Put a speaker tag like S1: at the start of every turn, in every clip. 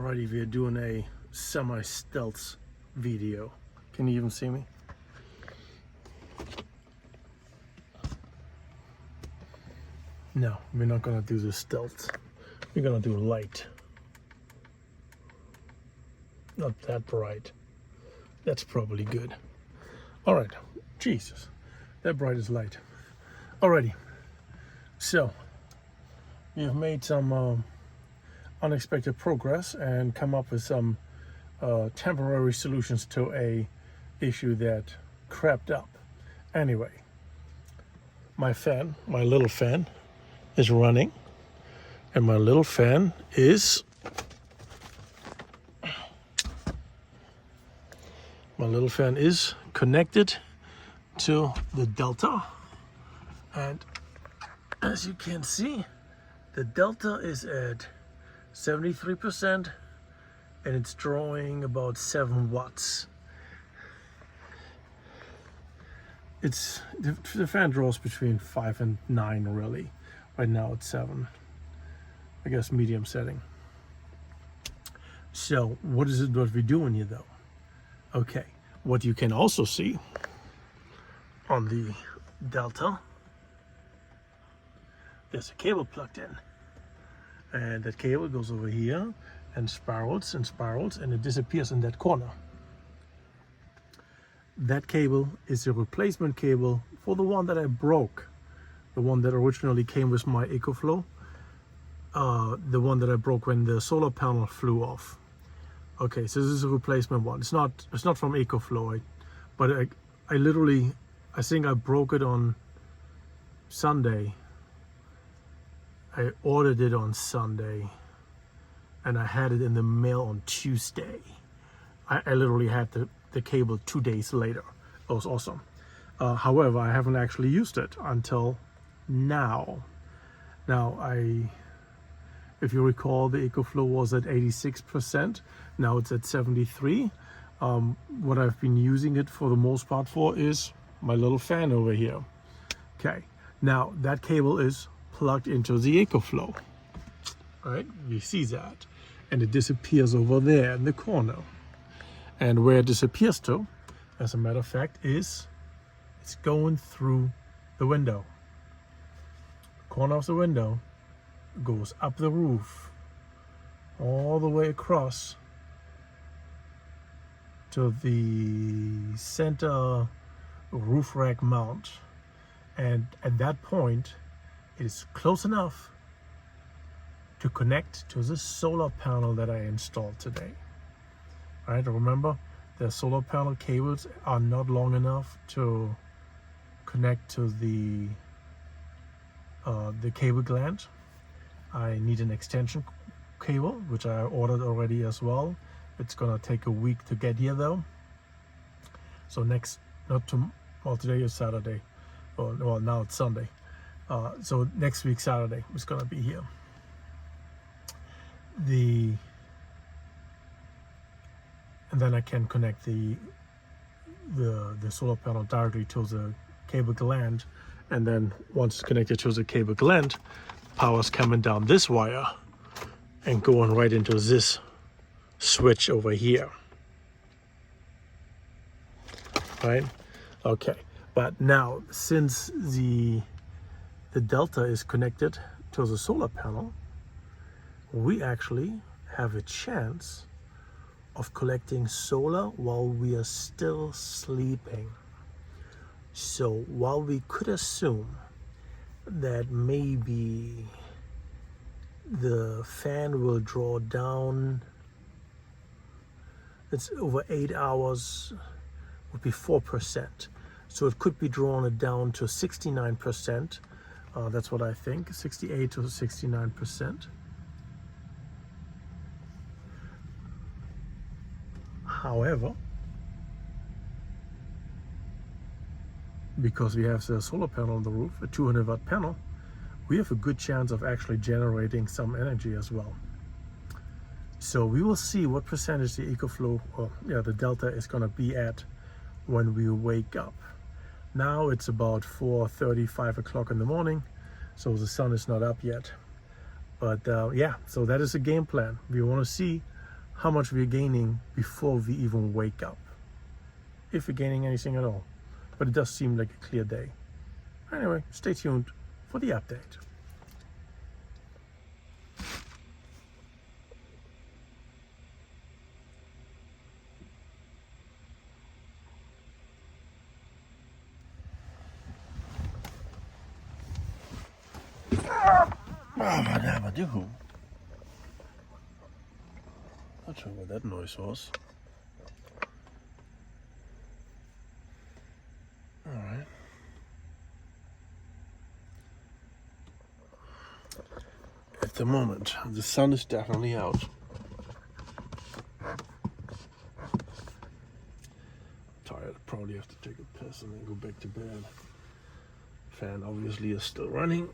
S1: Alrighty, we're doing a semi-stealth video. Can you even see me? No, we're not gonna do the stealth. We're gonna do light. Not that bright. That's probably good. Alright, Jesus, that bright is light. Alrighty, so we've made some unexpected progress and come up with some temporary solutions to a issue that crept up. Anyway, my little fan is running, and my little fan is connected to the Delta, and as you can see, the Delta is at 73% and it's drawing about 7 watts. The fan draws between 5 and 9 really. Right now it's 7. I guess medium setting. So what is it what we're doing here though? Okay, what you can also see on the Delta, there's a cable plugged in. And that cable goes over here and spirals and it disappears in that corner. That cable is a replacement cable for the one that I broke. The one that originally came with my EcoFlow. The one that I broke when the solar panel flew off. Okay, so this is a replacement one. It's not from EcoFlow, but I think I broke it on Sunday. I ordered it on Sunday and I had it in the mail on Tuesday. I literally had the cable 2 days later. It was awesome. However, I haven't actually used it until now. Now, if you recall, the EcoFlow was at 86%. Now it's at 73%. What I've been using it for the most part for is my little fan over here. Okay, now that cable is plugged into the EcoFlow. Right, you see that, and it disappears over there in the corner. And where it disappears to, as a matter of fact, it's going through the window. Corner of the window goes up the roof, all the way across to the center roof rack mount, and at that point it is close enough to connect to the solar panel that I installed today. All right, remember, the solar panel cables are not long enough to connect to the cable gland. I need an extension cable, which I ordered already as well. It's gonna take a week to get here though. So today is Saturday. Well, now it's Sunday. So next week Saturday is gonna be here. And then I can connect the solar panel directly to the cable gland, and then once it's connected to the cable gland, power's coming down this wire and going right into this switch over here. Right? Okay. But now, since the Delta is connected to the solar panel, we actually have a chance of collecting solar while we are still sleeping. So while we could assume that maybe the fan will draw down, it's over 8 hours, would be 4%. So it could be drawn down to 69%. That's what I think, 68 to 69%. However, because we have the solar panel on the roof, a 200-watt panel, we have a good chance of actually generating some energy as well. So we will see what percentage the EcoFlow, the Delta is going to be at when we wake up. Now it's about 4:30, 5 o'clock in the morning, so the sun is not up yet. But yeah, so that is the game plan. We want to see how much we're gaining before we even wake up, if we're gaining anything at all. But it does seem like a clear day. Anyway, stay tuned for the update. Not sure what that noise was. Alright. At the moment, the sun is definitely out. Tired, probably have to take a piss and then go back to bed. Fan obviously is still running.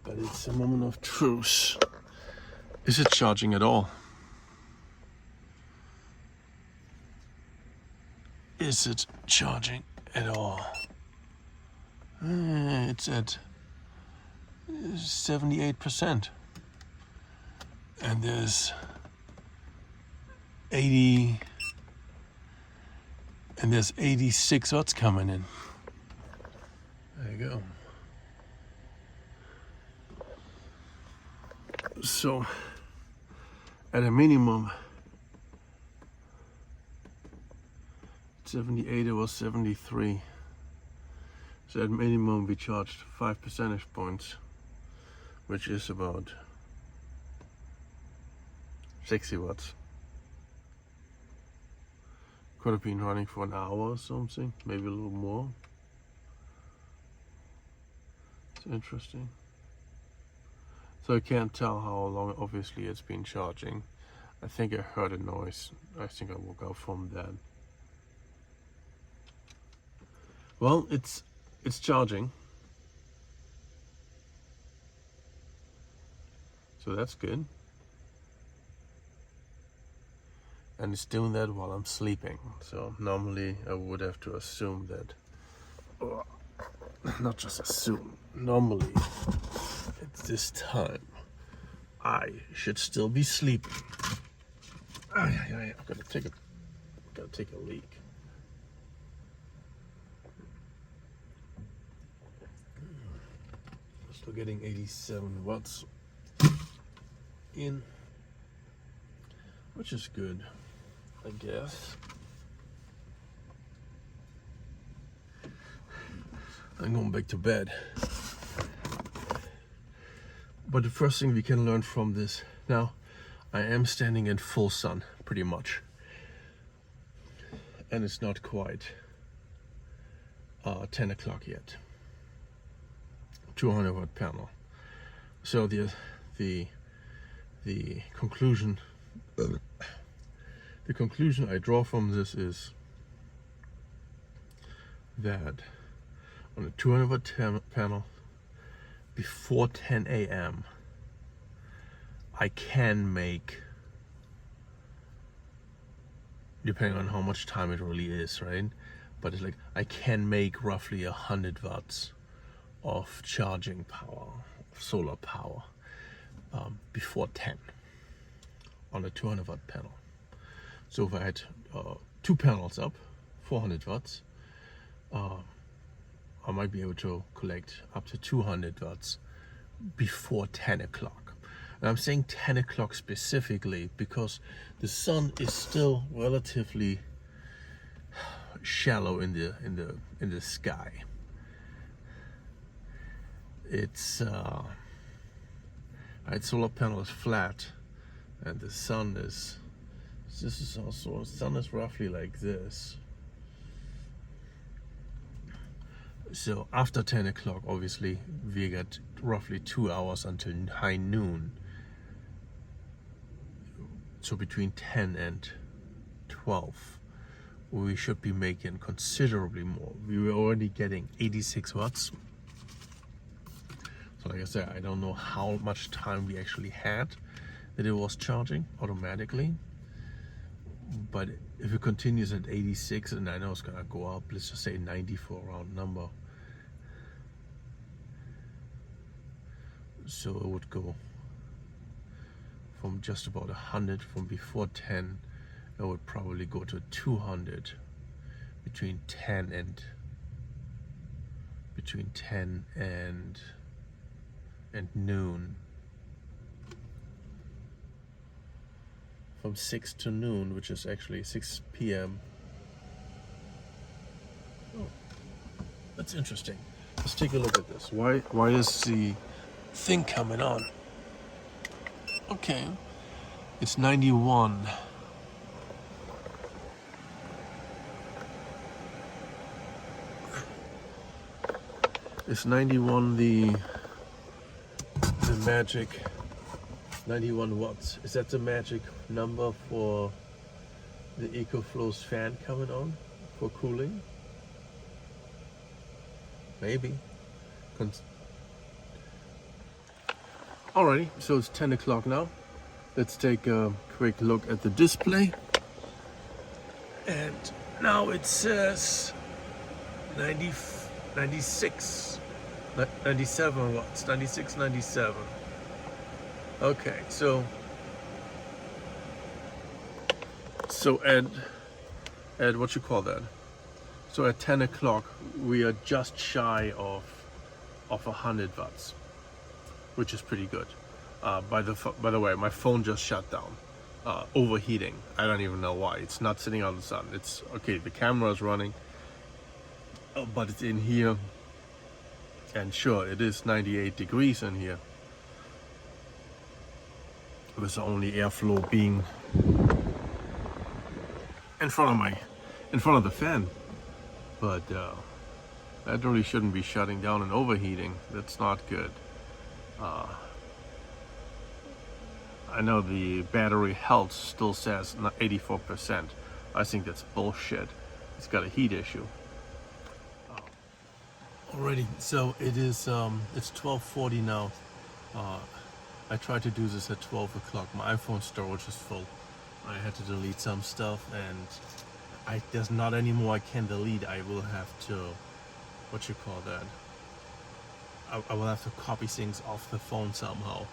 S1: But it's a moment of truth. Is it charging at all? Is it charging at all? It's at 78%. And there's 86 watts coming in. There you go. So at a minimum 78, it was 73. So at minimum we charged 5 percentage points, which is about 60 watts. Could have been running for an hour or something, maybe a little more. It's interesting. So I can't tell how long obviously it's been charging. I think I heard a noise. I think I woke up from that. Well, it's charging. So that's good. And it's doing that while I'm sleeping. So normally I would have to assume that, not just assume, normally at this time I should still be sleeping. I'm gonna take a leak. Still getting 87 watts in, which is good, I guess. I'm going back to bed. But the first thing we can learn from this, now I am standing in full sun pretty much, and it's not quite 10 o'clock yet. 200 watt panel. So the conclusion I draw from this is that on a 200 watt panel before 10 a.m. I can make, depending on how much time it really is, right? But it's like I can make roughly 100 watts of charging power, of solar power, before 10 on a 200 watt panel. So if I had 2 panels up, 400 watts, I might be able to collect up to 200 watts before 10 o'clock. And I'm saying 10 o'clock specifically because the sun is still relatively shallow in the sky. It's solar panel is flat, and the sun is. This is also, the sun is roughly like this. So after 10 o'clock, obviously, we get roughly 2 hours until high noon. So between 10 and 12, we should be making considerably more. We were already getting 86 watts. So like I said, I don't know how much time we actually had that it was charging automatically. But if it continues at 86, and I know it's gonna go up, let's just say 90 for a round number. So it would go from just about 100 from before 10. I would probably go to 200 between 10 and noon. From 6 to noon, which is actually 6 p.m. Oh, that's interesting. Let's take a look at this. Why is the thing coming on? Okay, it's 91. It's 91 the magic 91 watts. Is that the magic number for the EcoFlow's fan coming on for cooling? Maybe. Alrighty, so it's 10 o'clock now. Let's take a quick look at the display. And now it says 96, 97 watts, 96, 97. Okay, so at what you call that? So at 10 o'clock we are just shy of 100 watts, which is pretty good. By the way, my phone just shut down, overheating. I don't even know why. It's not sitting on the sun. It's okay. The camera is running, but it's in here, and sure, it is 98 degrees in here, with the only airflow being in front of the fan. But that really shouldn't be shutting down and overheating. That's not good. I know the battery health still says 84%. I think that's bullshit. It's got a heat issue. Alrighty, so it is it's 12:40 now. I tried to do this at 12 o'clock. My iPhone storage is full. I had to delete some stuff, and there's not any more I can delete. I will have to, what you call that? I will have to copy things off the phone somehow,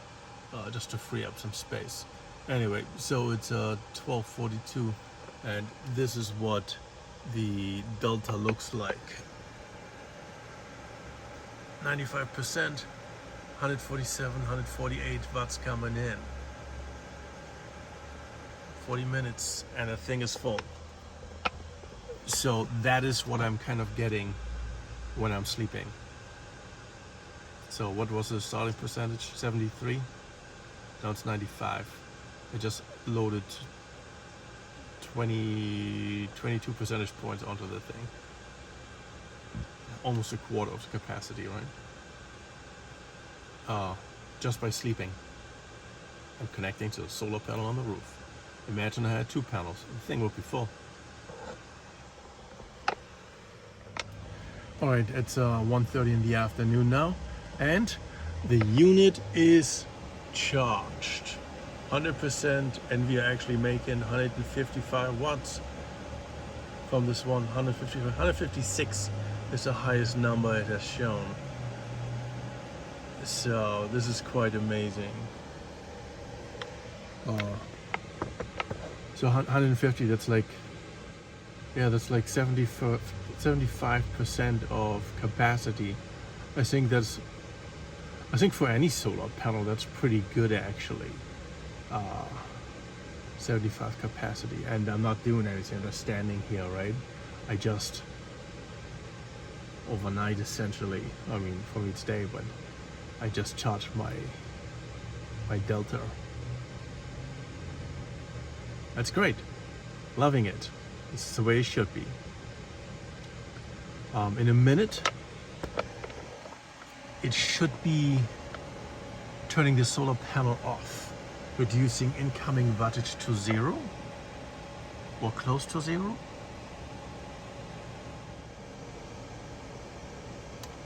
S1: just to free up some space. Anyway, so it's 12:42, and this is what the delta looks like. 95%, 147, 148 watts coming in. 40 minutes, and the thing is full. So that is what I'm kind of getting when I'm sleeping. So what was the starting percentage? 73? Now it's 95. I just loaded 22 percentage points onto the thing. Almost a quarter of the capacity, right? Just by sleeping and connecting to the solar panel on the roof. Imagine I had 2 panels, the thing would be full. Alright, it's 1:30 in the afternoon now, and the unit is charged 100%, and we are actually making 155 watts from this one. 156 is the highest number it has shown. So this is quite amazing. So 150, that's like 75% of capacity. I think for any solar panel that's pretty good actually. 75 capacity, and I'm not doing anything. I'm just standing here, right? I just overnight essentially. I mean, from each day, but I just charged my Delta. That's great. Loving it. This is the way it should be. In a minute, it should be turning the solar panel off, reducing incoming wattage to 0 or close to 0.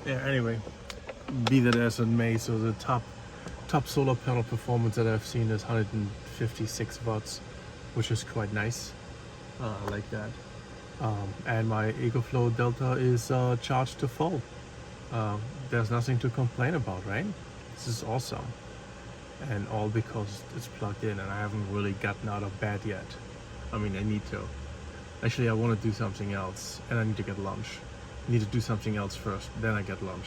S1: Yeah, anyway, be that as it may, so the top solar panel performance that I've seen is 156 watts, which is quite nice. I like that. And my EcoFlow Delta is charged to full. There's nothing to complain about, right? This is awesome. and all because it's plugged in and I haven't really gotten out of bed yet. I mean, I need to. Actually, I want to do something else and I need to get lunch. I need to do something else first, then I get lunch.